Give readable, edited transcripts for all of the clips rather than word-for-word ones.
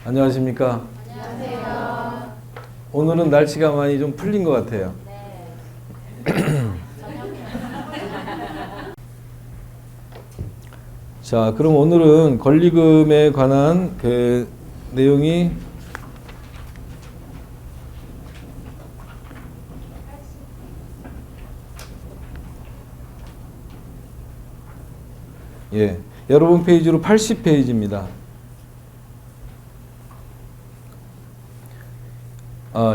안녕하십니까? 안녕하세요. 오늘은 날씨가 많이 좀 풀린 것 같아요. 네. 자, 그럼 오늘은 권리금에 관한 그 내용이 여러분 페이지로 80페이지입니다.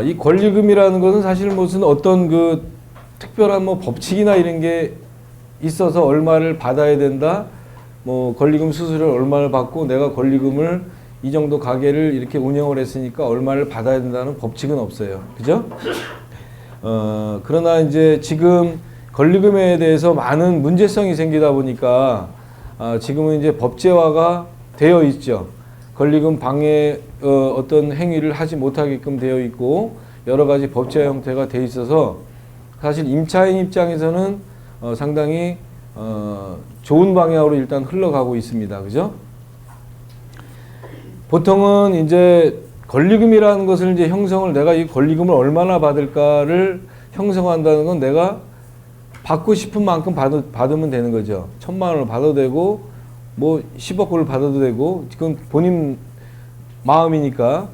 이 권리금이라는 것은 사실 무슨 어떤 그 특별한 뭐 법칙이나 이런 게 있어서 얼마를 받아야 된다. 뭐 권리금 수수료를 얼마를 받고 내가 권리금을 이 정도 가게를 이렇게 운영을 했으니까 얼마를 받아야 된다는 법칙은 없어요. 그죠? 그러나 이제 지금 권리금에 대해서 많은 문제성이 생기다 보니까 지금은 이제 법제화가 되어 있죠. 권리금 방해 어떤 행위를 하지 못하게끔 되어 있고 여러 가지 법제화 형태가 되어 있어서 사실 임차인 입장에서는 상당히 좋은 방향으로 일단 흘러가고 있습니다. 그죠? 보통은 이제 권리금이라는 것을 이제 형성을 내가 이 권리금을 얼마나 받을까를 형성한다는 건 내가 받고 싶은 만큼 받으면 되는 거죠. 1,000만 원을 받아도 되고 뭐 10억 원을 받아도 되고 그건 본인 마음이니까.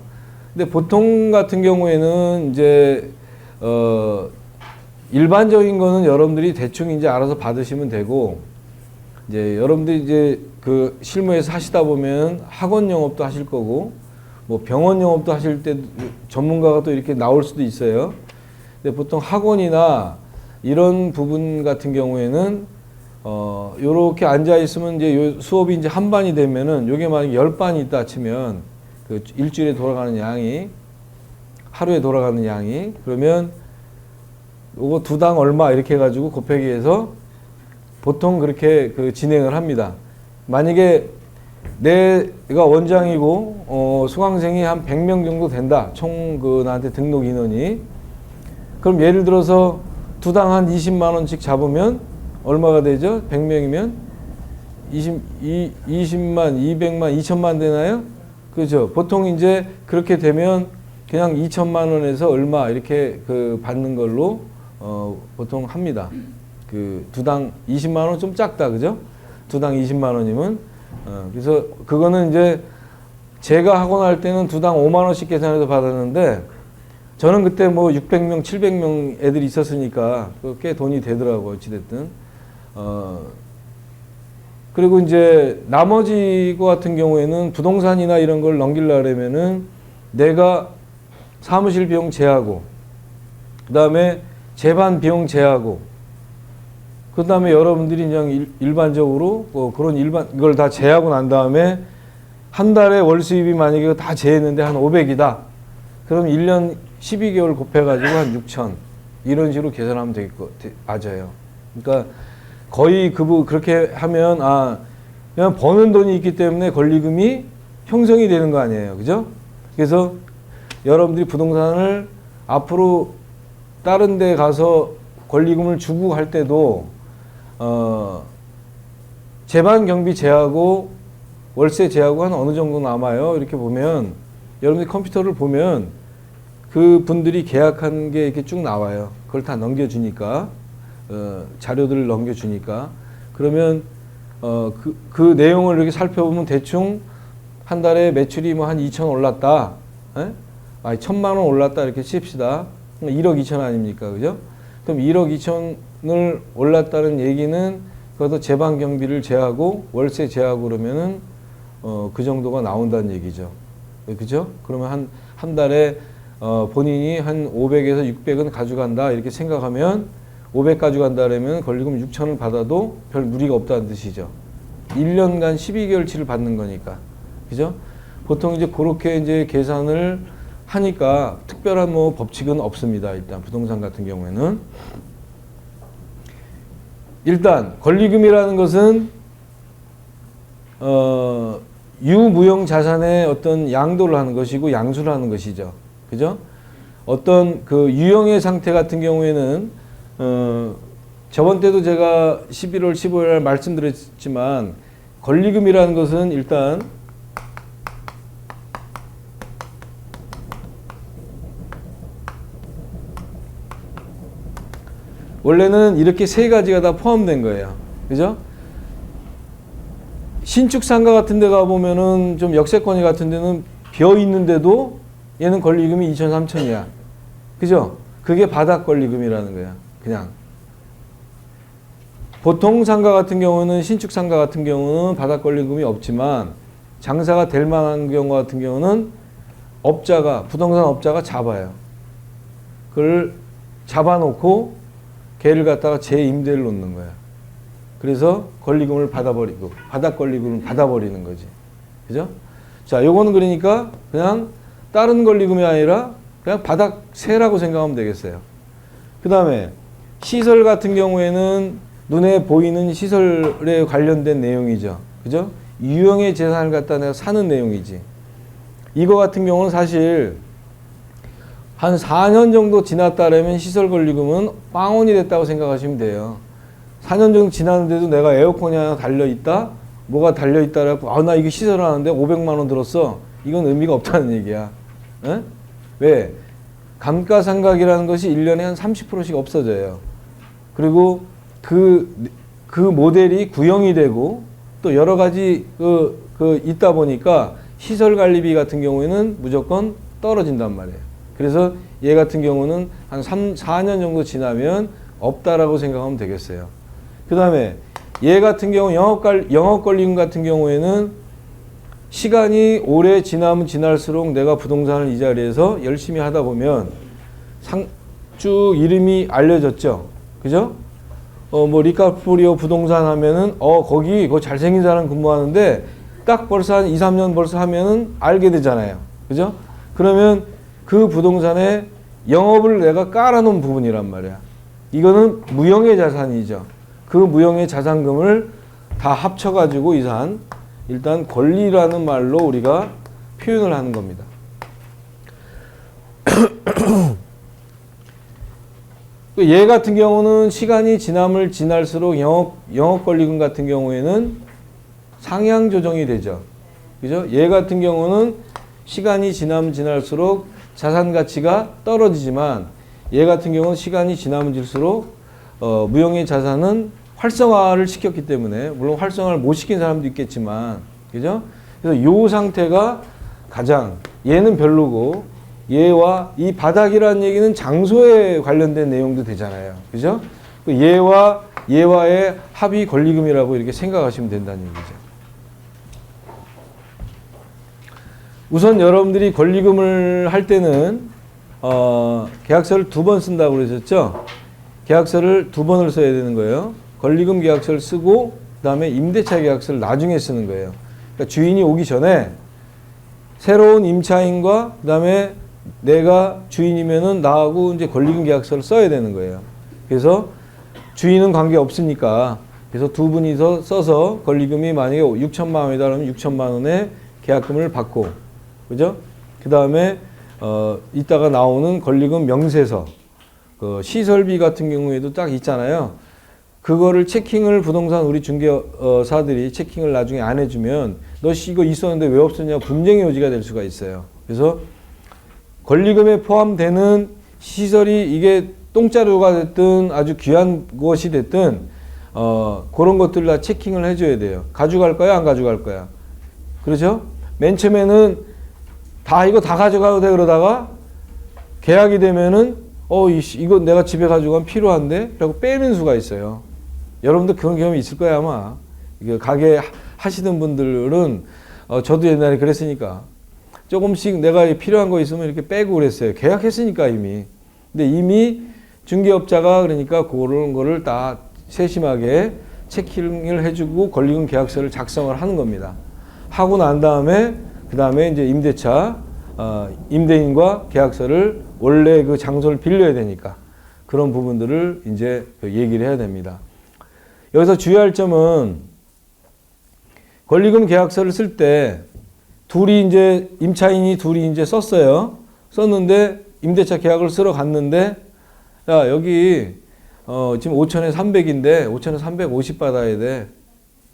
근데 보통 같은 경우에는 이제 일반적인 거는 여러분들이 대충 이제 알아서 받으시면 되고 이제 여러분들이 이제 그 실무에서 하시다 보면 학원 영업도 하실 거고 뭐 병원 영업도 하실 때 전문가가 또 이렇게 나올 수도 있어요. 근데 보통 학원이나 이런 부분 같은 경우에는 요렇게 앉아 있으면 이제 요 수업이 이제 한 반이 되면은 요게 만약 10반이 있다 치면 그 일주일에 돌아가는 양이 하루에 돌아가는 양이 그러면 요거 2당 얼마 이렇게 해 가지고 곱하기 해서 보통 그렇게 그 진행을 합니다. 만약에 내가 원장이고 수강생이 한 100명 정도 된다. 총 그 나한테 등록 인원이. 그럼 예를 들어서 2당 한 20만 원씩 잡으면 얼마가 되죠? 100명이면 20만, 200만, 2천만 되나요? 그죠? 보통 이제 그렇게 되면 그냥 2천만 원에서 얼마 이렇게 그 받는 걸로 보통 합니다. 그 2당 20만 원 좀 작다. 그죠? 2당 20만 원이면 그래서 그거는 이제 제가 학원 할 때는 2당 5만 원씩 계산해서 받았는데 저는 그때 뭐 600명, 700명 애들이 있었으니까 꽤 돈이 되더라고요. 어찌됐든. 그리고 이제 나머지 거 같은 경우에는 부동산이나 이런 걸 넘기려면은 내가 사무실 비용 제하고, 그 다음에 재반 비용 제하고, 그 다음에 여러분들이 그냥 일반적으로 그런 이걸 다 제하고 난 다음에 한 달에 월 수입이 만약에 다 제했는데 한 500이다. 그럼 1년 12개월 곱해가지고 한 6천. 이런 식으로 계산하면 되겠고, 맞아요. 그러니까 거의 그렇게 하면, 그냥 버는 돈이 있기 때문에 권리금이 형성이 되는 거 아니에요. 그죠? 그래서 여러분들이 부동산을 앞으로 다른 데 가서 권리금을 주고 할 때도, 재반 경비 제하고 월세 제하고 한 어느 정도 남아요. 이렇게 보면, 여러분들이 컴퓨터를 보면 그 분들이 계약한 게 이렇게 쭉 나와요. 그걸 다 넘겨주니까, 자료들을 넘겨주니까. 그러면, 그 내용을 이렇게 살펴보면 대충 한 달에 매출이 뭐 한 2천 올랐다. 1,000만 원 올랐다. 이렇게 칩시다. 1억 2천 아닙니까? 그죠? 그럼 1억 2천을 올랐다는 얘기는 그것도 재반 경비를 제하고 월세 제하고 그러면은, 그 정도가 나온다는 얘기죠. 그죠? 그러면 한 달에 본인이 한 500에서 600은 가져간다 이렇게 생각하면 500 가져간다 그러면 권리금 6천을 받아도 별 무리가 없다는 뜻이죠. 1년간 12개월치를 받는 거니까. 그죠? 보통 이제 그렇게 이제 계산을 하니까 특별한 뭐 법칙은 없습니다. 일단 부동산 같은 경우에는. 일단 권리금이라는 것은 유무형 자산의 어떤 양도를 하는 것이고 양수를 하는 것이죠. 그죠? 어떤 그 유형의 상태 같은 경우에는 저번 때도 제가 11월 15일 날 말씀드렸지만 권리금이라는 것은 일단 원래는 이렇게 세 가지가 다 포함된 거예요. 그죠? 신축상가 같은 데 가보면은 좀 역세권이 같은 데는 벼 있는데도 얘는 권리금이 2천, 3천이야. 그죠? 그게 바닥 권리금이라는 거야. 그냥. 보통 상가 같은 경우는, 신축상가 같은 경우는 바닥 권리금이 없지만 장사가 될 만한 경우 같은 경우는 부동산 업자가 잡아요. 그걸 잡아놓고 걔를 갖다가 재임대를 놓는 거야. 그래서 권리금을 받아버리고, 바닥 권리금을 받아버리는 거지. 그죠? 자, 요거는 그러니까 그냥 다른 권리금이 아니라 그냥 바닥세라고 생각하면 되겠어요. 그 다음에 시설 같은 경우에는 눈에 보이는 시설에 관련된 내용이죠. 그죠? 유형의 재산을 갖다 내가 사는 내용이지. 이거 같은 경우는 사실 한 4년 정도 지났다라면 시설 권리금은 빵원이 됐다고 생각하시면 돼요. 4년 정도 지났는데도 내가 에어컨이 하나 달려있다? 뭐가 달려있다라고, 아, 나 이거 시설하는데 500만 원 들었어. 이건 의미가 없다는 얘기야. 에? 왜? 감가상각이라는 것이 1년에 한 30%씩 없어져요. 그리고 그 모델이 구형이 되고 또 여러 가지 있다 보니까 시설 관리비 같은 경우에는 무조건 떨어진단 말이에요. 그래서 얘 같은 경우는 한 4년 정도 지나면 없다라고 생각하면 되겠어요. 그 다음에 얘 같은 경우 영업권리금 같은 경우에는 시간이 오래 지나면 지날수록 내가 부동산을 이 자리에서 열심히 하다 보면 쭉 이름이 알려졌죠. 그죠? 뭐 리카프리오 부동산 하면은 거기 잘생긴 사람 근무하는데 딱 벌써 한 2, 3년 벌써 하면은 알게 되잖아요. 그죠? 그러면 그 부동산에 영업을 내가 깔아놓은 부분이란 말이야. 이거는 무형의 자산이죠. 그 무형의 자산금을 다 합쳐가지고 일단 권리라는 말로 우리가 표현을 하는 겁니다. 얘 같은 경우는 시간이 지날수록 영업권리금 같은 경우에는 상향 조정이 되죠. 그죠? 얘 같은 경우는 시간이 지날수록 자산 가치가 떨어지지만 얘 같은 경우는 시간이 지날수록 무형의 자산은 활성화를 시켰기 때문에, 물론 활성화를 못 시킨 사람도 있겠지만, 그죠? 그래서 이 상태가 가장, 얘는 별로고, 얘와 이 바닥이라는 얘기는 장소에 관련된 내용도 되잖아요. 그죠? 얘와의 합의 권리금이라고 이렇게 생각하시면 된다는 얘기죠. 우선 여러분들이 권리금을 할 때는 계약서를 2번 쓴다고 그러셨죠? 계약서를 2번을 써야 되는 거예요. 권리금 계약서를 쓰고 그 다음에 임대차 계약서를 나중에 쓰는 거예요. 그러니까 주인이 오기 전에 새로운 임차인과 그 다음에 내가 주인이면은 나하고 이제 권리금 계약서를 써야 되는 거예요. 그래서 주인은 관계 없으니까 그래서 두 분이서 써서 권리금이 만약에 6천만 원이다 그러면 6천만 원의 계약금을 받고, 그죠? 그 다음에 이따가 나오는 권리금 명세서, 시설비 같은 경우에도 딱 있잖아요. 그거를 체킹을 부동산 우리 중개사들이 체킹을 나중에 안 해주면 너 이거 있었는데 왜 없었냐 분쟁의 요지가 될 수가 있어요. 그래서 권리금에 포함되는 시설이 이게 똥자루가 됐든 아주 귀한 것이 됐든 그런 것들 다 체킹을 해줘야 돼요. 가져갈 거야 안 가져갈 거야. 그렇죠? 맨 처음에는 이거 다 가져가도 돼 그러다가 계약이 되면은 이거 내가 집에 가져가면 필요한데? 라고 빼는 수가 있어요. 여러분도 그런 경험이 있을 거야, 아마. 이게 가게 하시는 분들은, 저도 옛날에 그랬으니까. 조금씩 내가 필요한 거 있으면 이렇게 빼고 그랬어요. 계약했으니까 이미. 근데 이미 중개업자가 그러니까 그런 거를 다 세심하게 체킹을 해주고 권리금 계약서를 작성을 하는 겁니다. 하고 난 다음에, 그 다음에 이제 임대인과 계약서를 원래 그 장소를 빌려야 되니까 그런 부분들을 이제 얘기를 해야 됩니다. 여기서 주의할 점은 권리금 계약서를 쓸 때 임차인이 둘이 이제 썼어요. 썼는데 임대차 계약을 쓰러 갔는데 야, 여기 지금 5천에 300인데 5천에 350 받아야 돼.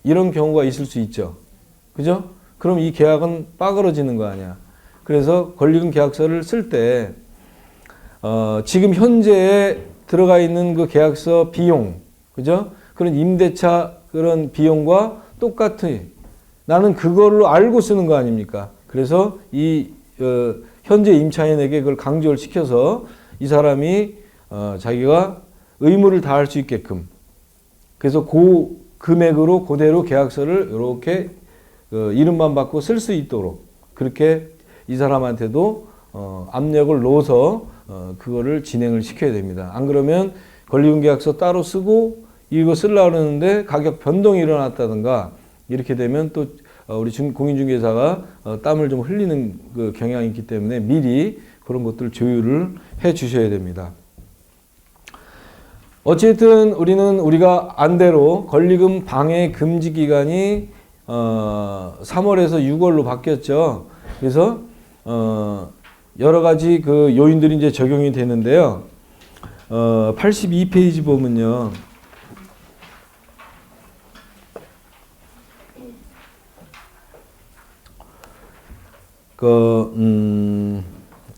이런 경우가 있을 수 있죠. 그죠? 그럼 이 계약은 빠그러지는 거 아니야. 그래서 권리금 계약서를 쓸 때 지금 현재의 들어가 있는 그 계약서 비용, 그죠? 그런 임대차 그런 비용과 똑같이 나는 그걸로 알고 쓰는 거 아닙니까? 그래서 이 현재 임차인에게 그걸 강조를 시켜서 이 사람이 자기가 의무를 다할 수 있게끔 그래서 그 금액으로 그대로 계약서를 이렇게 이름만 받고 쓸 수 있도록 그렇게 이 사람한테도 압력을 넣어서 그거를 진행을 시켜야 됩니다. 안 그러면 권리금 계약서 따로 쓰고 이거 쓰려고 하는데 가격 변동이 일어났다든가 이렇게 되면 또 우리 공인중개사가 땀을 좀 흘리는 그 경향이 있기 때문에 미리 그런 것들 조율을 해 주셔야 됩니다. 어쨌든 우리가 안대로 권리금 방해 금지 기간이 3월에서 6월로 바뀌었죠. 그래서 여러 가지 그 요인들이 이제 적용이 되는데요. 82페이지 보면요.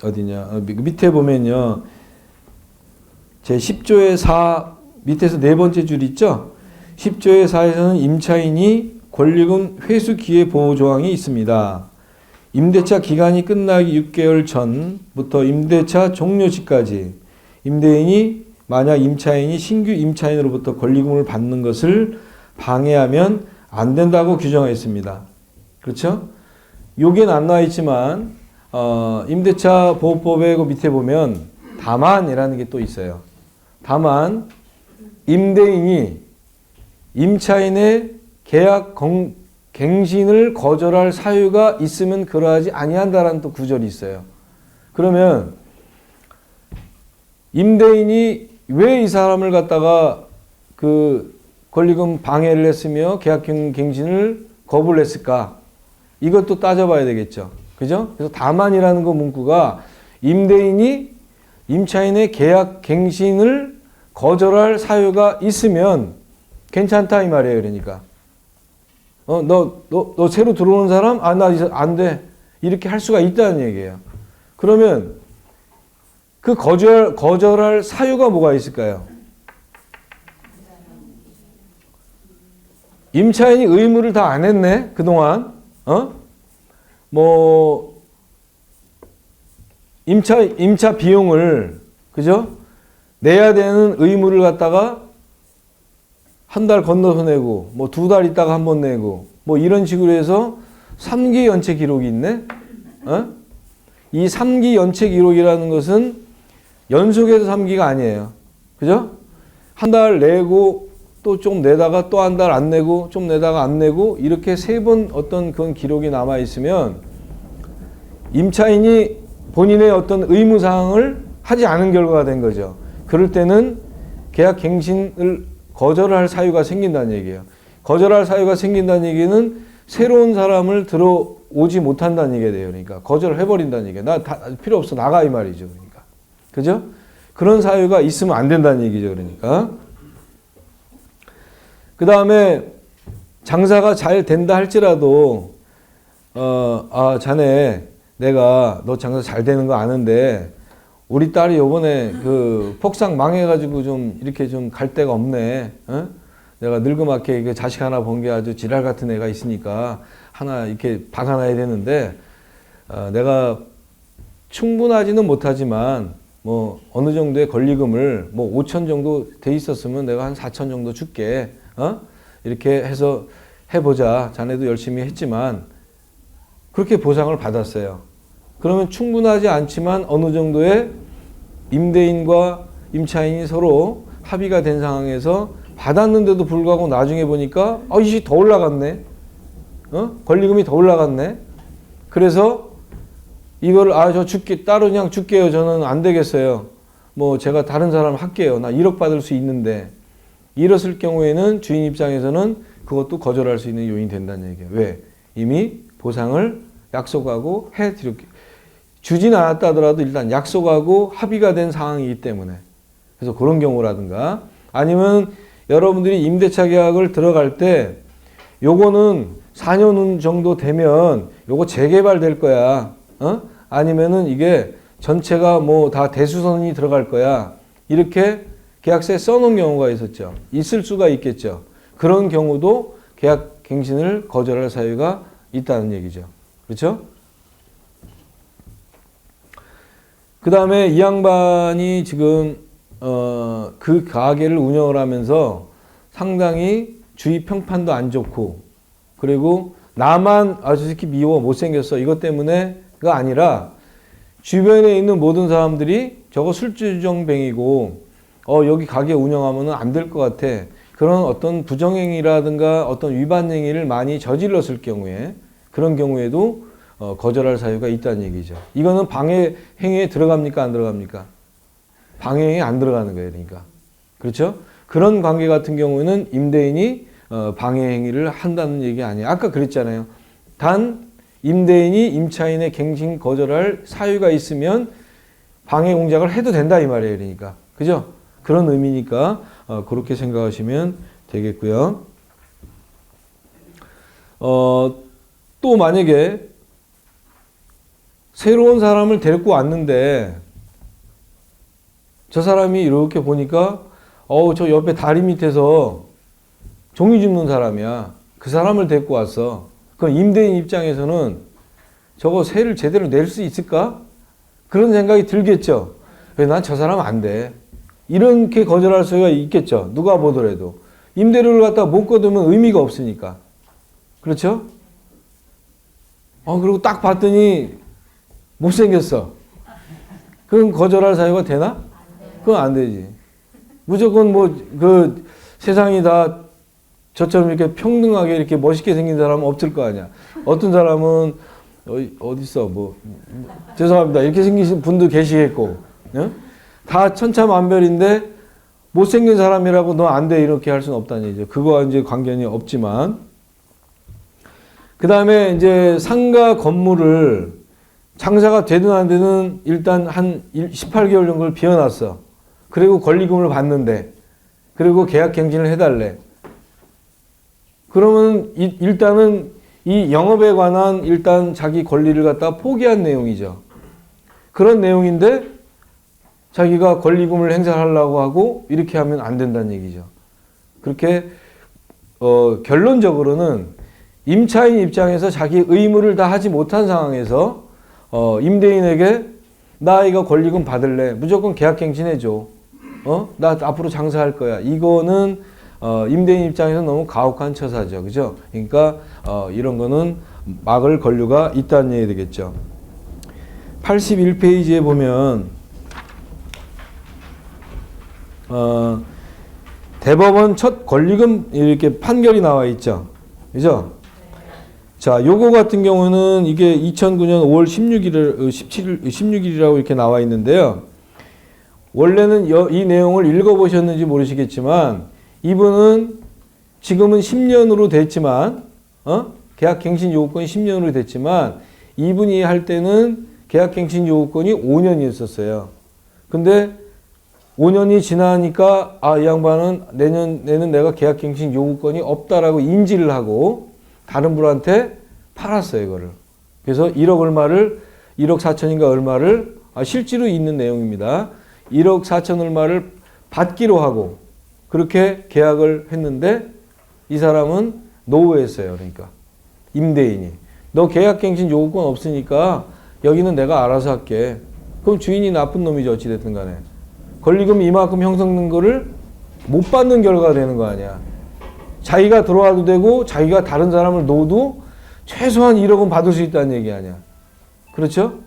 어디냐. 밑에 보면요. 제 10조의 4 밑에서 네 번째 줄 있죠? 10조의 4에서는 임차인이 권리금 회수 기회 보호 조항이 있습니다. 임대차 기간이 끝나기 6개월 전부터 임대차 종료 시까지 임대인이 만약 임차인이 신규 임차인으로부터 권리금을 받는 것을 방해하면 안 된다고 규정했습니다. 그렇죠? 여기는 안 나와 있지만 임대차 보호법의 그 밑에 보면 다만이라는 게 또 있어요. 다만 임대인이 임차인의 계약 갱신을 거절할 사유가 있으면 그러하지 아니한다라는 또 구절이 있어요. 그러면 임대인이 왜 이 사람을 갖다가 그 권리금 방해를 했으며 계약 갱신을 거부를 했을까? 이것도 따져봐야 되겠죠. 그죠? 그래서 다만이라는 그 문구가 임대인이 임차인의 계약 갱신을 거절할 사유가 있으면 괜찮다 이 말이에요. 그러니까 너 새로 들어오는 사람? 나 안 돼. 이렇게 할 수가 있다는 얘기예요. 그러면 그 거절할 사유가 뭐가 있을까요? 임차인이 의무를 다 안 했네. 그동안 임차 비용을 그죠? 내야 되는 의무를 갖다가 한 달 건너서 내고 뭐 2달 있다가 한 번 내고 뭐 이런 식으로 해서 3기 연체 기록이 있네. 이 3기 연체 기록이라는 것은 연속해서 3기가 아니에요. 그죠? 한 달 내고 또 좀 내다가 또 한 달 안 내고 좀 내다가 안 내고 이렇게 3번 어떤 그런 기록이 남아 있으면 임차인이 본인의 어떤 의무사항을 하지 않은 결과가 된 거죠. 그럴 때는 계약 갱신을 거절할 사유가 생긴다는 얘기예요. 거절할 사유가 생긴다는 얘기는 새로운 사람을 들어오지 못한다는 얘기가 돼요. 그러니까 거절을 해버린다는 얘기예요. 나 필요 없어 나가 이 말이죠. 그러니까 그죠? 그런 사유가 있으면 안 된다는 얘기죠. 그러니까 그 다음에 장사가 잘 된다 할지라도 자네 내가 너 장사 잘 되는 거 아는데 우리 딸이 요번에 그 폭삭 망해가지고 좀 이렇게 좀 갈 데가 없네. 내가 늙그맣게 자식 하나 본 게 아주 지랄 같은 애가 있으니까 하나 이렇게 박아놔야 되는데 내가 충분하지는 못하지만 뭐 어느 정도의 권리금을 뭐 5천 정도 돼 있었으면 내가 한 4천 정도 줄게. 이렇게 해서 해보자. 자네도 열심히 했지만 그렇게 보상을 받았어요. 그러면 충분하지 않지만 어느 정도의 임대인과 임차인이 서로 합의가 된 상황에서 받았는데도 불구하고 나중에 보니까 이게 더 올라갔네. 권리금이 더 올라갔네. 그래서 이거를 저 줄게 따로 그냥 줄게요. 저는 안 되겠어요. 뭐 제가 다른 사람 할게요. 나 1억 받을 수 있는데 이랬을 경우에는 주인 입장에서는 그것도 거절할 수 있는 요인이 된다는 얘기예요. 왜? 이미 보상을 약속하고 해드렸기 주진 않았다 하더라도 일단 약속하고 합의가 된 상황이기 때문에 그래서 그런 경우라든가 아니면 여러분들이 임대차 계약을 들어갈 때 요거는 4년 정도 되면 요거 재개발될 거야. 아니면은 이게 전체가 뭐 다 대수선이 들어갈 거야. 이렇게 계약서에 써놓은 경우가 있었죠. 있을 수가 있겠죠. 그런 경우도 계약갱신을 거절할 사유가 있다는 얘기죠. 그렇죠? 그 다음에 이 양반이 지금 그 가게를 운영을 하면서 상당히 주위 평판도 안 좋고, 그리고 나만 아주 새끼 미워 못생겼어 이것 때문에가 아니라 주변에 있는 모든 사람들이 저거 술주정뱅이고 여기 가게 운영하면 안 될 것 같아. 그런 어떤 부정행위라든가 어떤 위반 행위를 많이 저질렀을 경우에, 그런 경우에도 거절할 사유가 있다는 얘기죠. 이거는 방해 행위에 들어갑니까? 안 들어갑니까? 방해 행위에 안 들어가는 거예요. 그러니까. 그렇죠? 그런 관계 같은 경우에는 임대인이 방해 행위를 한다는 얘기 아니에요. 아까 그랬잖아요. 단 임대인이 임차인의 갱신 거절할 사유가 있으면 방해 공작을 해도 된다 이 말이에요. 그러니까. 그죠? 그런 의미니까 그렇게 생각하시면 되겠고요. 또 만약에 새로운 사람을 데리고 왔는데 저 사람이 이렇게 보니까 저 옆에 다리 밑에서 종이 줍는 사람이야. 그 사람을 데리고 왔어. 그럼 임대인 입장에서는 저거 세를 제대로 낼 수 있을까? 그런 생각이 들겠죠. 난 저 사람 안 돼. 이렇게 거절할 수가 있겠죠. 누가 보더라도. 임대료를 갖다 못 거두면 의미가 없으니까. 그렇죠? 그리고 딱 봤더니 못생겼어. 그럼 거절할 사유가 되나? 그건 안 되지. 무조건 세상이 다 저처럼 이렇게 평등하게 이렇게 멋있게 생긴 사람은 없을 거 아니야. 어떤 사람은 어딨어 죄송합니다. 이렇게 생기신 분도 계시겠고, 다 천차만별인데 못생긴 사람이라고 너 안 돼 이렇게 할 수는 없다는 얘기죠. 그거와 이제 관계는 없지만, 그 다음에 이제 상가 건물을 장사가 되든 안 되든 일단 한 18개월 정도를 비워놨어. 그리고 권리금을 받는데, 그리고 계약갱신을 해달래. 그러면 일단은 이 영업에 관한 일단 자기 권리를 갖다 포기한 내용이죠. 그런 내용인데 자기가 권리금을 행사하려고 하고 이렇게 하면 안 된다는 얘기죠. 그렇게 결론적으로는 임차인 입장에서 자기 의무를 다 하지 못한 상황에서 임대인에게 나 이거 권리금 받을래. 무조건 계약갱신해줘. 나 앞으로 장사할 거야. 이거는 임대인 입장에서 너무 가혹한 처사죠. 그죠? 그러니까 이런 거는 막을 권리가 있다는 얘기 되겠죠. 81페이지에 보면 대법원 첫 권리금 이렇게 판결이 나와 있죠. 그죠? 자, 요거 같은 경우는 이게 2009년 5월 16일이라고 이렇게 나와 있는데요. 원래는 이 내용을 읽어보셨는지 모르시겠지만 이분은 지금은 10년으로 됐지만 계약갱신 요구권이 10년으로 됐지만 이분이 할 때는 계약갱신 요구권이 5년이었었어요. 근데 5년이 지나니까 이 양반은 내년에는 내가 계약갱신 요구권이 없다라고 인지를 하고 다른 분한테 팔았어요, 이거를. 그래서 1억 얼마를 1억 4천인가 얼마를 실제로 있는 내용입니다. 1억 4천 얼마를 받기로 하고 그렇게 계약을 했는데 이 사람은 노후했어요. 그러니까 임대인이 너 계약갱신 요구권 없으니까 여기는 내가 알아서 할게. 그럼 주인이 나쁜 놈이죠. 어찌됐든 간에. 권리금 이만큼 형성된 거를 못 받는 결과가 되는 거 아니야. 자기가 들어와도 되고 자기가 다른 사람을 놓아도 최소한 1억은 받을 수 있다는 얘기 아니야. 그렇죠?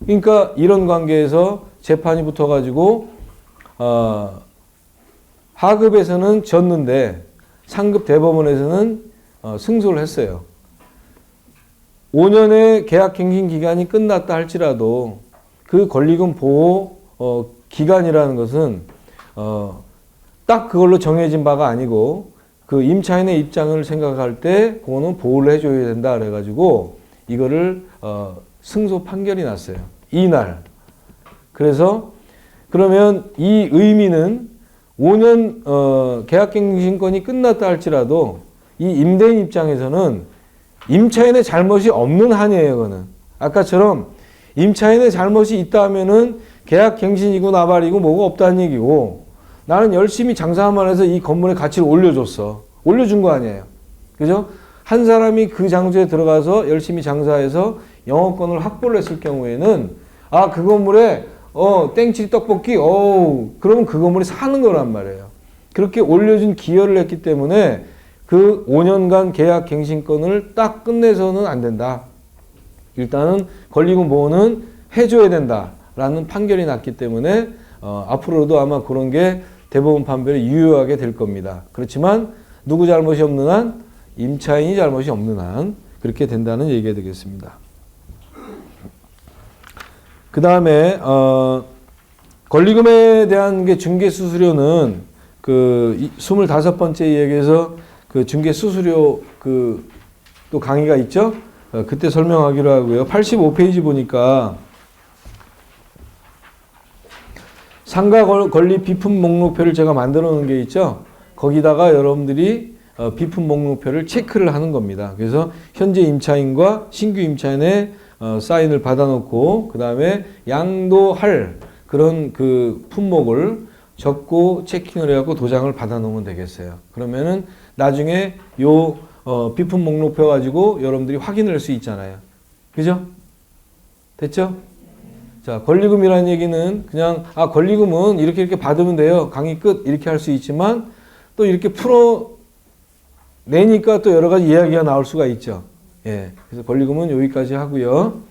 그러니까 이런 관계에서 재판이 붙어가지고 하급에서는 졌는데 상급 대법원에서는 승소를 했어요. 5년의 계약갱신 기간이 끝났다 할지라도 그 권리금 보호 기간이라는 것은 딱 그걸로 정해진 바가 아니고 그 임차인의 입장을 생각할 때 그거는 보호를 해줘야 된다 그래가지고 이거를 승소 판결이 났어요. 이날. 그래서 그러면 이 의미는 5년 계약갱신권이 끝났다 할지라도 이 임대인 입장에서는 임차인의 잘못이 없는 한이에요. 그거는 아까처럼 임차인의 잘못이 있다 하면은 계약갱신이고 나발이고 뭐가 없다는 얘기고 나는 열심히 장사만 해서 이 건물의 가치를 올려줬어. 올려준 거 아니에요. 그죠? 한 사람이 그 장소에 들어가서 열심히 장사해서 영업권을 확보를 했을 경우에는 아, 그 건물에 땡치리 떡볶이 그러면 그 건물이 사는 거란 말이에요. 그렇게 올려준 기여를 했기 때문에 그 5년간 계약 갱신권을 딱 끝내서는 안 된다. 일단은 권리금 보호는 해줘야 된다라는 판결이 났기 때문에 앞으로도 아마 그런 게 대법원 판결이 유효하게 될 겁니다. 그렇지만 누구 잘못이 없는 한, 임차인이 잘못이 없는 한 그렇게 된다는 얘기가 되겠습니다. 그 다음에 권리금에 대한 게 중개수수료는 그 25번째 이야기에서 그 중개수수료 또 강의가 있죠? 그때 설명하기로 하고요. 85페이지 보니까 상가 권리 비품 목록표를 제가 만들어 놓은 게 있죠? 거기다가 여러분들이 비품 목록표를 체크를 하는 겁니다. 그래서 현재 임차인과 신규 임차인의 사인을 받아놓고 그 다음에 양도할 그런 그 품목을 적고 체킹을 해갖고 도장을 받아놓으면 되겠어요. 그러면은 나중에 요 비품 목록표 가지고 여러분들이 확인을 할 수 있잖아요. 그죠? 됐죠? 자, 권리금이라는 얘기는 그냥 권리금은 이렇게 받으면 돼요. 강의 끝 이렇게 할 수 있지만 또 이렇게 풀어내니까 또 여러 가지 이야기가 나올 수가 있죠. 예. 그래서 권리금은 여기까지 하고요.